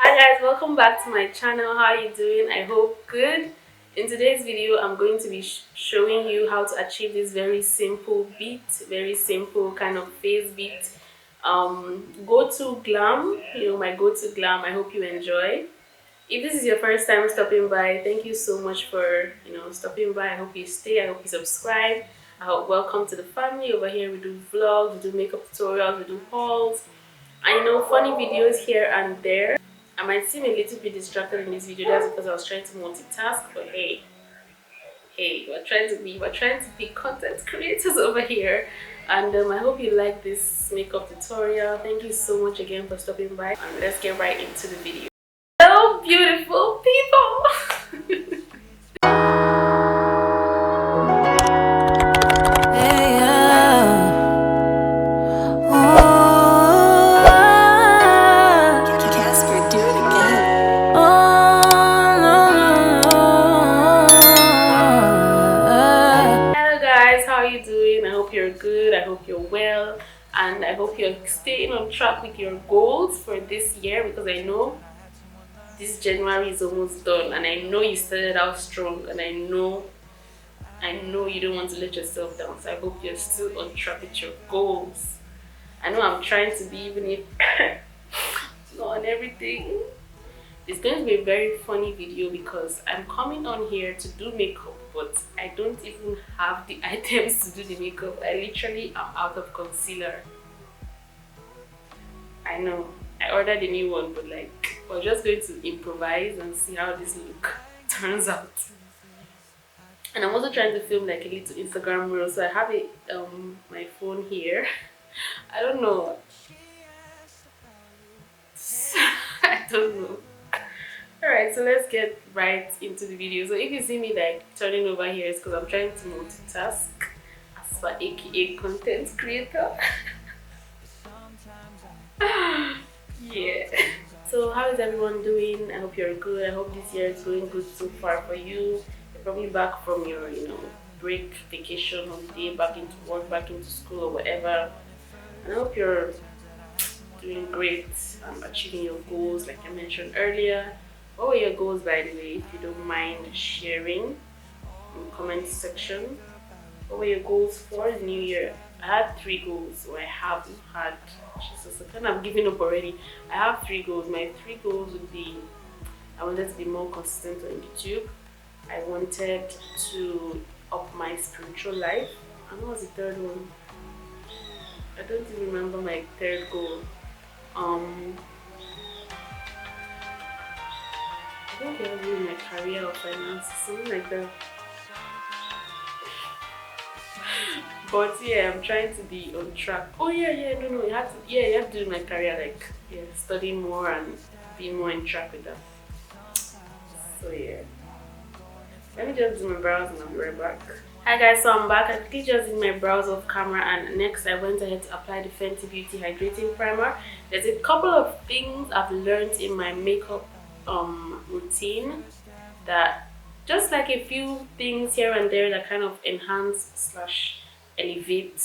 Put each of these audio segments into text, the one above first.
Hi guys, welcome back to my channel. How are you doing? I hope good. In today's video, I'm going to be showing you how to achieve this very simple beat, very simple kind of face beat. Go to Glam, my go-to Glam. I hope you enjoy. If this is your first time stopping by, thank you so much for stopping by. I hope you stay. I hope you subscribe. I hope welcome to the family. Over here, we do vlogs, we do makeup tutorials, we do hauls. I know funny videos here and there. I might seem a little bit distracted in this video. That's because I was trying to multitask. But hey, we're trying to be content creators over here. And I hope you like this makeup tutorial. Thank you so much again for stopping by. And let's get right into the video. Hello, beautiful people. You're good. I hope you're well, and I hope you're staying on track with your goals for this year, because I know this January is almost done, and I know you started out strong, and I know you don't want to let yourself down. So I hope you're still on track with your goals. I know I'm trying to be, even if not on everything. It's going to be a very funny video because I'm coming on here to do makeup, but I don't even have the items to do the makeup. I literally am out of concealer. I know, I ordered a new one, but we're just going to improvise and see how this look turns out. And I'm also trying to film like a little Instagram reel, so I have it my phone here. I don't know. I don't know. Alright, so let's get right into the video. So if you see me like turning over here, it's because I'm trying to multitask as for aka content creator. Yeah. So how is everyone doing? I hope you're good. I hope this year is going good so far for you. You're probably back from your break, vacation, holiday, back into work, back into school or whatever. And I hope you're doing great, achieving your goals like I mentioned earlier. What were your goals, by the way, if you don't mind sharing in the comment section? What were your goals for the new year? I had 3 goals, or I have had. Jesus, I kind of given up already. I have 3 goals. My 3 goals would be: I wanted to be more consistent on YouTube. I wanted to up my spiritual life. And what was the third one? I don't even remember my third goal. I think it was in my career or finance, something like that. But yeah, I'm trying to be on track. Oh yeah, no, you have to do my career, study more and be more in track with that. So yeah. Let me just do my brows and I'll be right back. Hi guys, so I'm back. I quickly just did my brows off camera, and next I went ahead to apply the Fenty Beauty Hydrating Primer. There's a couple of things I've learned in my makeup routine, that just like a few things here and there that kind of enhance slash elevate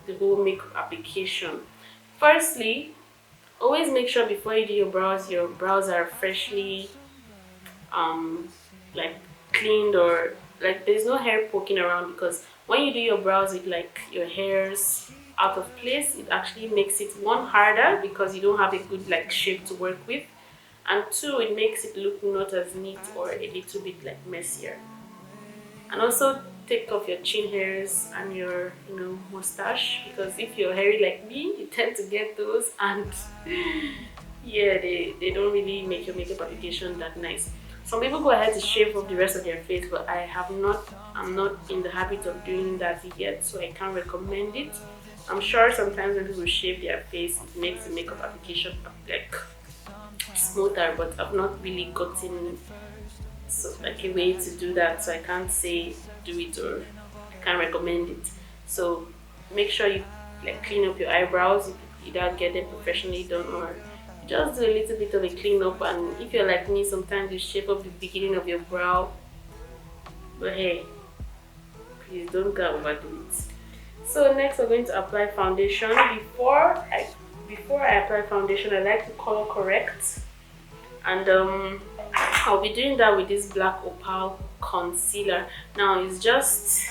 the whole makeup application. Firstly, always make sure before you do your brows are freshly like cleaned, or like there's no hair poking around, because when you do your brows with like your hairs out of place, it actually makes it, one, harder because you don't have a good like shape to work with, and 2, it makes it look not as neat or a little bit like messier. And also take off your chin hairs and your mustache, because if you're hairy like me, you tend to get those, and yeah, they don't really make your makeup application that nice. Some people go ahead to shave off the rest of their face, but I'm not in the habit of doing that yet, so I can't recommend it. I'm sure sometimes when people shave their face, it makes the makeup application like smoother, but I've not really gotten a way to do that, so I can't say do it, or I can't recommend it. So make sure you clean up your eyebrows, either get them professionally done or just do a little bit of a clean up. And if you're like me, sometimes you shape up the beginning of your brow, but hey, please don't go overdo it. So next we're going to apply foundation. Before I apply foundation, I like to color correct. And I'll be doing that with this black opal concealer. Now it's just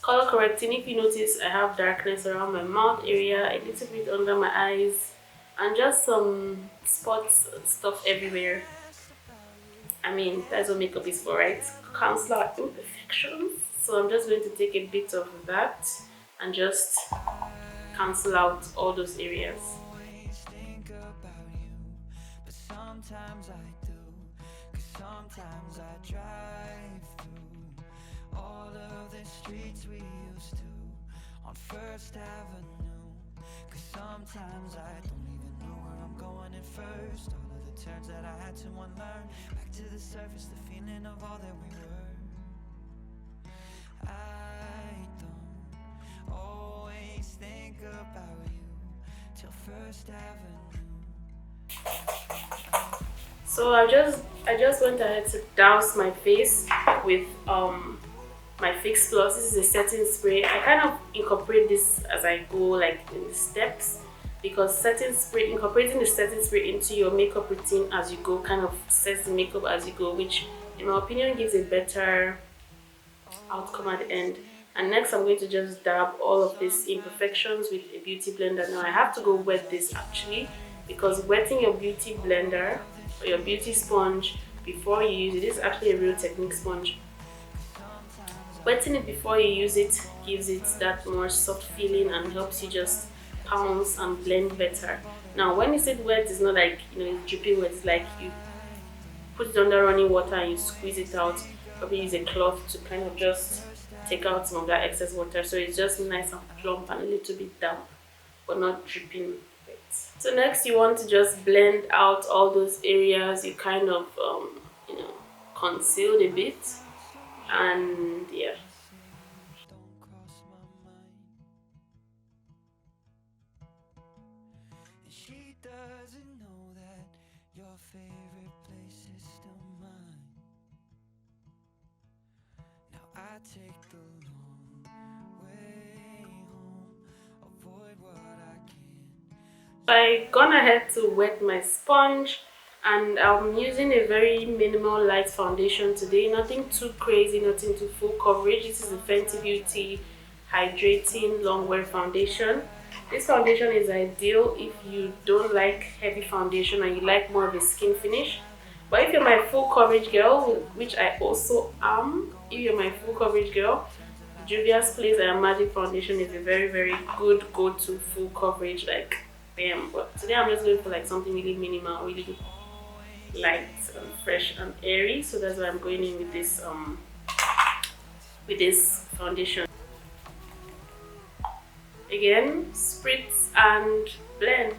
color correcting. If you notice, I have darkness around my mouth area, a little bit under my eyes, and just some spots stuff everywhere. I mean, that's what makeup is for, right? Cancel out imperfections. So I'm just going to take a bit of that and just cancel out all those areas. Sometimes I do, 'cause sometimes I drive through all of the streets we used to on First Avenue. 'Cause sometimes I don't even know where I'm going at first. All of the turns that I had to unlearn, back to the surface, the feeling of all that we were. I don't always think about you till First Avenue. So I just went ahead to douse my face with my Fix Plus. This is a setting spray. I kind of incorporate this as I go, like in the steps, because incorporating the setting spray into your makeup routine as you go kind of sets the makeup as you go, which in my opinion gives a better outcome at the end. And next I'm going to just dab all of these imperfections with a beauty blender. Now I have to go wet this actually, because wetting your beauty blender or your beauty sponge before you use it, this is actually a Real Technique sponge. Wetting it before you use it gives it that more soft feeling and helps you just pounce and blend better. Now when you say wet, it's not like, you know, it's dripping wet. It's like you put it under running water and you squeeze it out. Probably use a cloth to kind of just take out some of that excess water, so it's just nice and plump and a little bit damp but not dripping wet. So next you want to just blend out all those areas you kind of you know, concealed a bit. And yeah, She doesn't know that your favorite place is still mine. Now I take the long way home, avoid what I can. so I gone ahead to wet my sponge, and I'm using a very minimal light foundation today. Nothing too crazy, nothing too full coverage. This is the Fenty Beauty Hydrating Longwear Foundation. This foundation is ideal if you don't like heavy foundation and you like more of a skin finish. But if you're my full coverage girl, which I also am, if you're my full coverage girl, Juvia's Place and Magic Foundation is a very, very good go-to full coverage, like bam. But today I'm just going for like something really minimal, really light and fresh and airy. So that's why I'm going in with this foundation. Again, spritz and blend.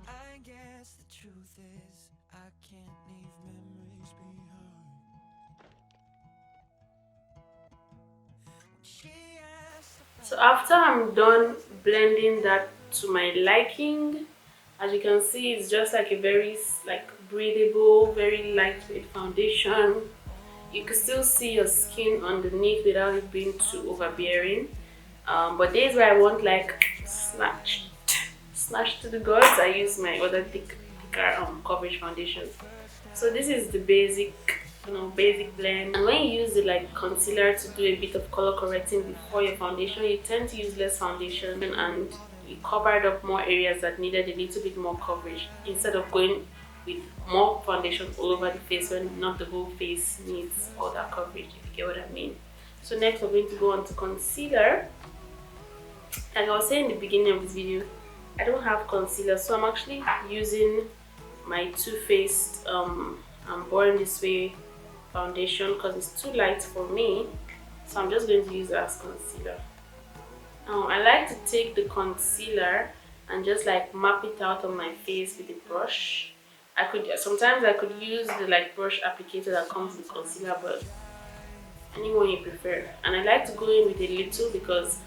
I guess the truth is I can't leave memories behind. So after I'm done blending that to my liking, as you can see, it's just like a very breathable, very lightweight foundation. You can still see your skin underneath without it being too overbearing. But days where I want like snatch to the gods, I use my other thicker coverage foundation. So this is the basic, basic blend. And when you use the like concealer to do a bit of color correcting before your foundation, you tend to use less foundation and you covered up more areas that needed a little bit more coverage instead of going with more foundation all over the face when not the whole face needs all that coverage, if you get what I mean. So next we're going to go on to concealer. Like I was saying in the beginning of this video, I don't have concealer, so I'm actually using my Too Faced I'm Born This Way foundation because it's too light for me, so I'm just going to use it as concealer. I like to take the concealer and just like map it out on my face with a brush. Sometimes I could use the like brush applicator that comes with concealer, but anyone you prefer. And I like to go in with a little because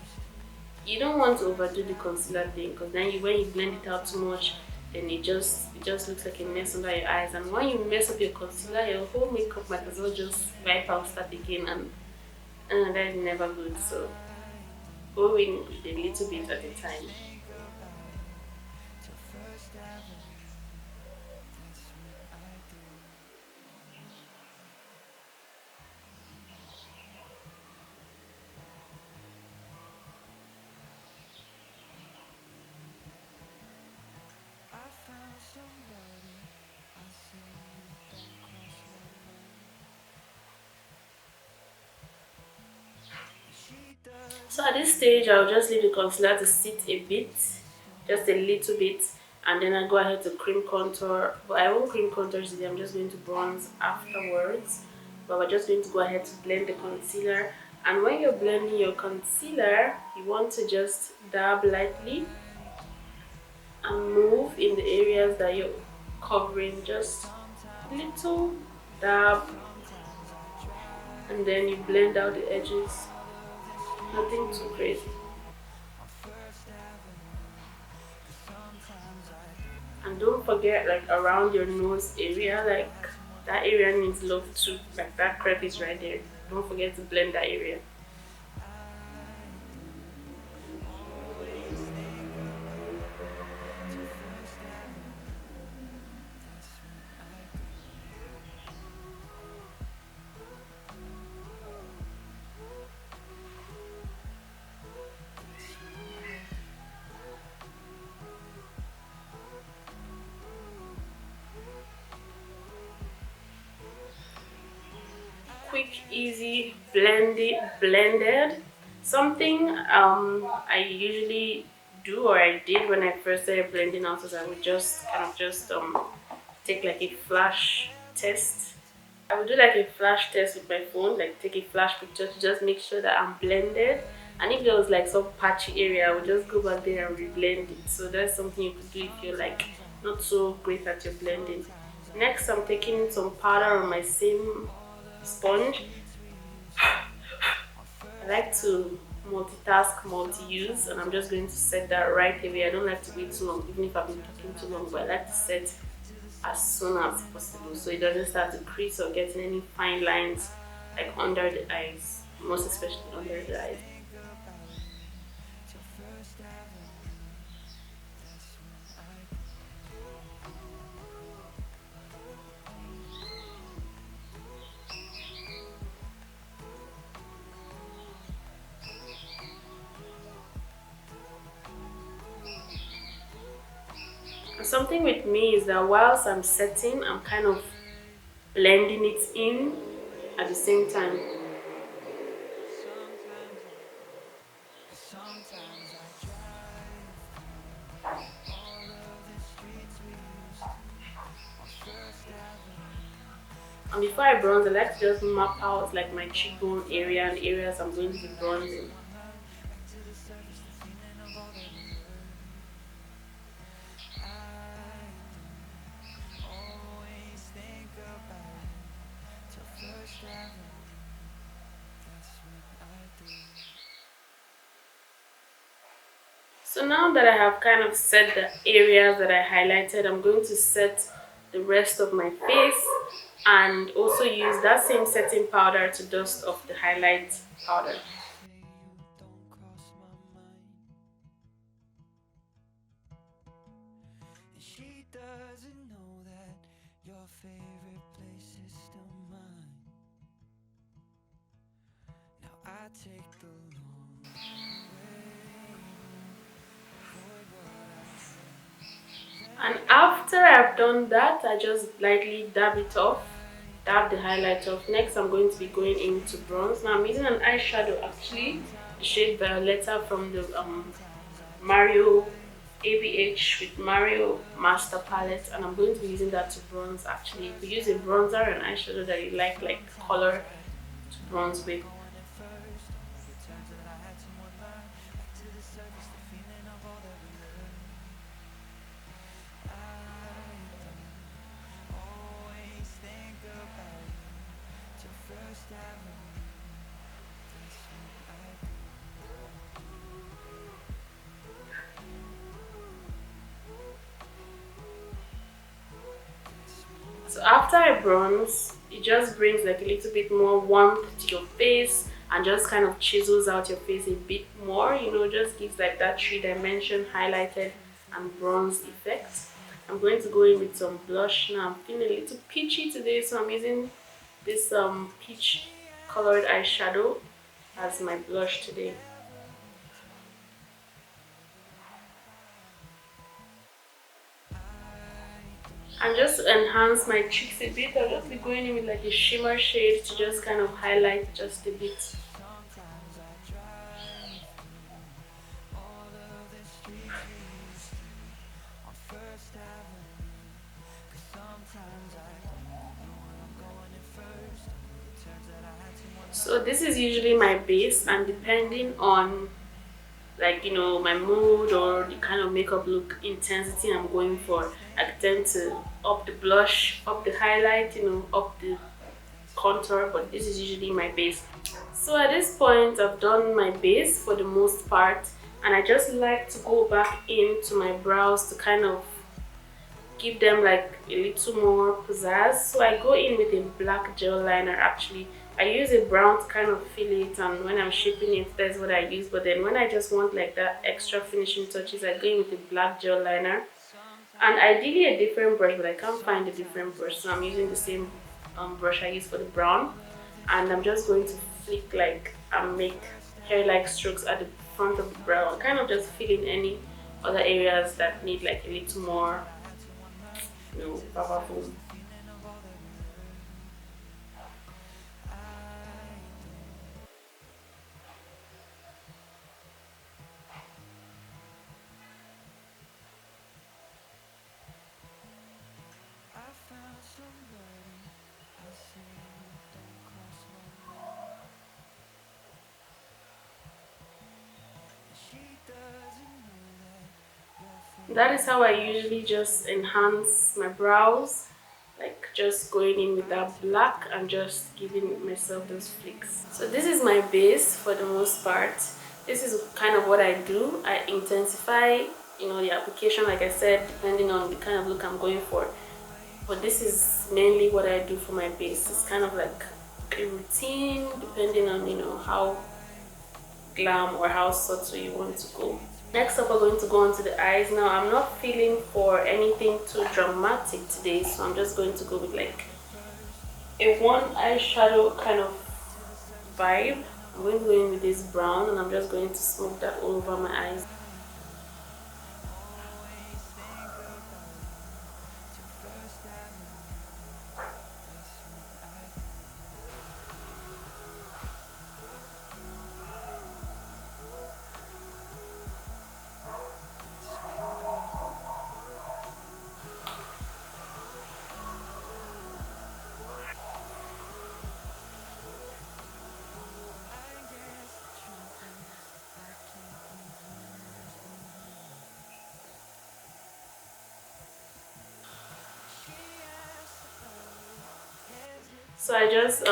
you don't want to overdo the concealer thing, because then when you blend it out too much, then it just looks like a mess under your eyes. And when you mess up your concealer, your whole makeup might as well just wipe out, start again, and that is never good. So go in with a little bit at a time. So at this stage, I'll just leave the concealer to sit a bit, just a little bit, and then I go ahead to cream contour. But I won't cream contour today. I'm just going to bronze afterwards. But we're just going to go ahead to blend the concealer. And when you're blending your concealer, you want to just dab lightly and move in the areas that you're covering. Just little dab, and then you blend out the edges. Nothing too crazy. And don't forget, like around your nose area, like that area needs love too. Like that crevice right there. Don't forget to blend that area. Quick, easy, blended. Something I usually do, or I did when I first started blending out, is I would just kind of just take like a flash test. I would do like a flash test with my phone, like take a flash picture to just make sure that I'm blended. And if there was like some patchy area, I would just go back there and reblend it. So that's something you could do if you're like not so great at your blending. Next, I'm taking some powder on my same sponge. I like to multitask, multi-use, and I'm just going to set that right away. I don't like to wait too long, even if I've been talking too long, but I like to set as soon as possible so it doesn't start to crease or getting any fine lines like under the eyes, most especially under the eyes. And something with me is that whilst I'm setting, I'm kind of blending it in at the same time. And before I bronze, I like to just map out like my cheekbone area and areas I'm going to be bronzing. So now that I have kind of set the areas that I highlighted, I'm going to set the rest of my face and also use that same setting powder to dust off the highlight powder. She doesn't know that your favorite place is still mine. Now I take the long way, avoid what And after I've done that, I just lightly dab it off, dab the highlight off. Next, I'm going to be going into bronze. Now I'm using an eyeshadow actually, the shade Violetta from the Mario ABH with Mario Master Palette, and I'm going to be using that to bronze actually. If you use a bronzer and eyeshadow that you like color to bronze with. after I bronze, it just brings like a little bit more warmth to your face and just kind of chisels out your face a bit more, you know, just gives like that three-dimension highlighted and bronze effect. I'm going to go in with some blush now. I'm feeling a little peachy today, so I'm using this peach colored eyeshadow as my blush today. And just to enhance my cheeks a bit, I'll just be going in with like a shimmer shade to just kind of highlight just a bit. So this is usually my base, and depending on like, you know, my mood or the kind of makeup look intensity I'm going for, I tend to up the blush, up the highlight, you know, up the contour, but this is usually my base. So at this point I've done my base for the most part, and I just like to go back into my brows to kind of give them like a little more pizzazz. So I go in with a black gel liner. Actually, I use a brown to kind of fill it, and when I'm shaping it, that's what I use. But then when I just want like that extra finishing touches, I go in with a black gel liner, and ideally a different brush, but I can't find a different brush, so I'm using the same brush I use for the brown, and I'm just going to flick like and make hair-like strokes at the front of the brow, kind of just fill in any other areas that need like a little more, you know, powerful. That is how I usually just enhance my brows, like just going in with that black and just giving myself those flicks. So this is my base for the most part. This is kind of what I do. I intensify, you know, the application, like I said, depending on the kind of look I'm going for. But this is mainly what I do for my base. It's kind of like a routine depending on, you know, how glam or how subtle you want to go. Next up, we're going to go on to the eyes. Now, I'm not feeling for anything too dramatic today, so I'm just going to go with like a one eyeshadow kind of vibe. I'm going to go in with this brown, and I'm just going to smoke that all over my eyes. So I just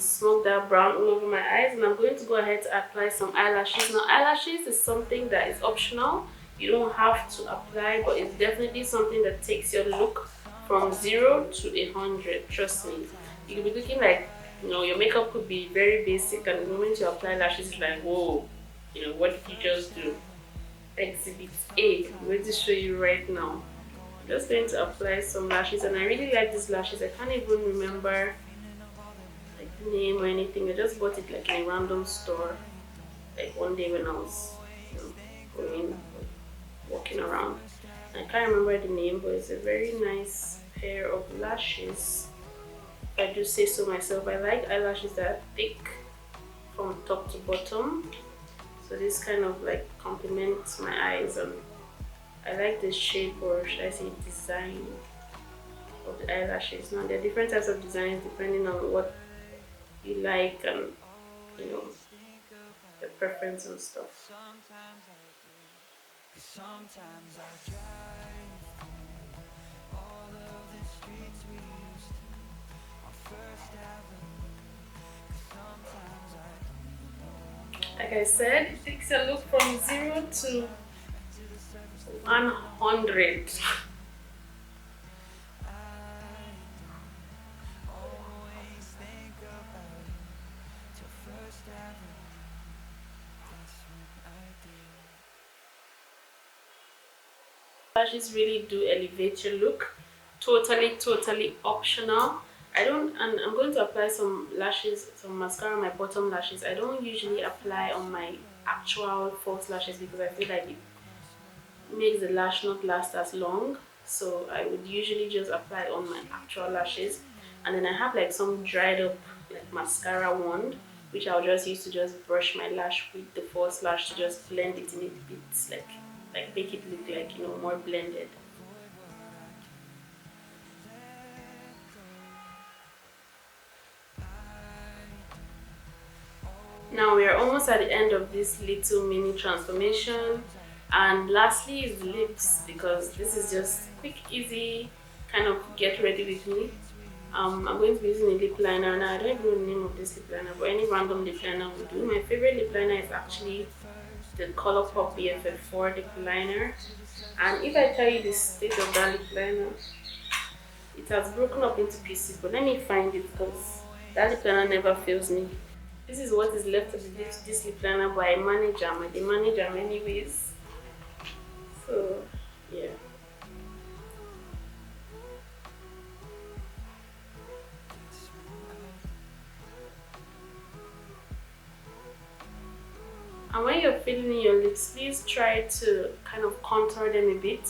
smoked that brown all over my eyes, and I'm going to go ahead to apply some eyelashes. Now, eyelashes is something that is optional. You don't have to apply, but it's definitely something that takes your look from 0 to 100. Trust me. You could be looking like, you know, your makeup could be very basic, and the moment you apply lashes, it's like, whoa, you know, what did you just do? Exhibit A. I'm going to show you right now. I'm just going to apply some lashes, and I really like these lashes. I can't even remember name or anything. I just bought it like in a random store, like one day when I was, you know, going, walking around. I can't remember the name, but it's a very nice pair of lashes. If I do say so myself, I like eyelashes that are thick from top to bottom, so this kind of like complements my eyes, and I like the shape, or should I say design, of the eyelashes. Now there are different types of designs depending on what you like, and you know, your preference and stuff. Sometimes I drive through all of the streets we used to on First Avenue. Sometimes I don't even know. Like I said, it takes a look from 0 to 100. Lashes really do elevate your look. Totally optional. I don't, and I'm going to apply some lashes, some mascara on my bottom lashes. I don't usually apply on my actual false lashes because I feel like it makes the lash not last as long. So I would usually just apply on my actual lashes, and then I have like some dried up like mascara wand, which I'll just use to just brush my lash with the false lash to just blend it in a bit, like make it look like, you know, more blended. Now we are almost at the end of this little mini transformation, and lastly is the lips, because this is just quick, easy, kind of get ready with me. I'm going to be using a lip liner. Now I don't even know the name of this lip liner, but any random lip liner will do. My favorite lip liner is actually the Colourpop BFF4 lip liner, and if I tell you the state of that lip liner, it has broken up into pieces, but let me find it because that lip liner never fails me. This is what is left of this lip liner, but I manage them. I manage them anyways. So, yeah. And when you're filling in your lips, please try to kind of contour them a bit.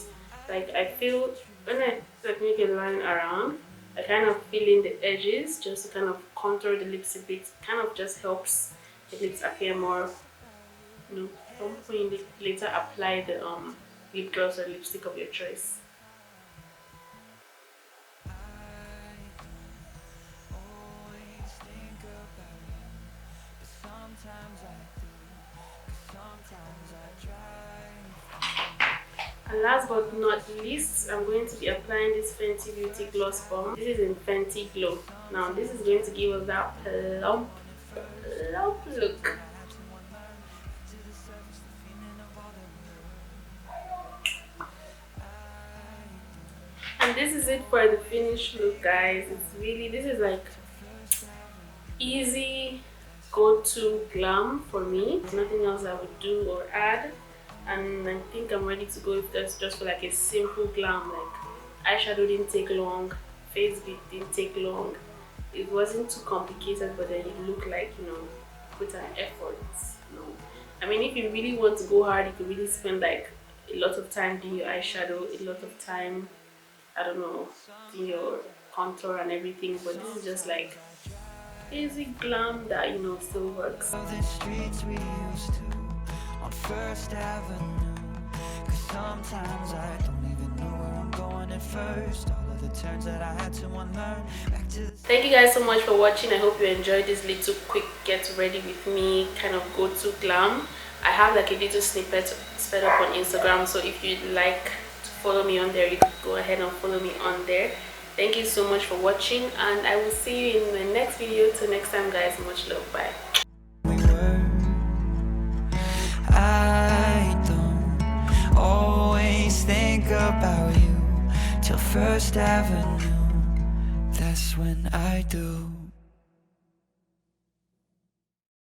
Like I feel when I like make a line around, I kind of fill in the edges just to kind of contour the lips a bit. Kind of just helps the lips appear more, you know, when you later apply the lip gloss or lipstick of your choice. And last but not least, I'm going to be applying this Fenty Beauty Gloss Bomb. This is in Fenty Glow. Now this is going to give us that plump look. And this is it for the finished look, guys. It's really, this is like easy go-to glam for me. There's nothing else I would do or add, and I think I'm ready to go if that's just for like a simple glam. Like eyeshadow didn't take long, face beat didn't take long, it wasn't too complicated, but then it looked like, you know, put an effort, you know. I mean, if you really want to go hard, you could really spend like a lot of time doing your eyeshadow, a lot of time, I don't know, doing your contour and everything, but this is just like easy glam that, you know, still works. The streets we used to on First Avenue, 'cause sometimes I don't even know where I'm going at first. All of the turns that I had to unlearn. Back to the Thank you guys so much for watching. I hope you enjoyed this little quick get ready with me kind of go to glam. I have like a little snippet sped up on Instagram, so if you'd like to follow me on there, you can go ahead and follow me on there. Thank you so much for watching, and I will see you in the next video. Till next time, guys, much love. Bye. we were. I don't always think about you till First Avenue. That's when I do.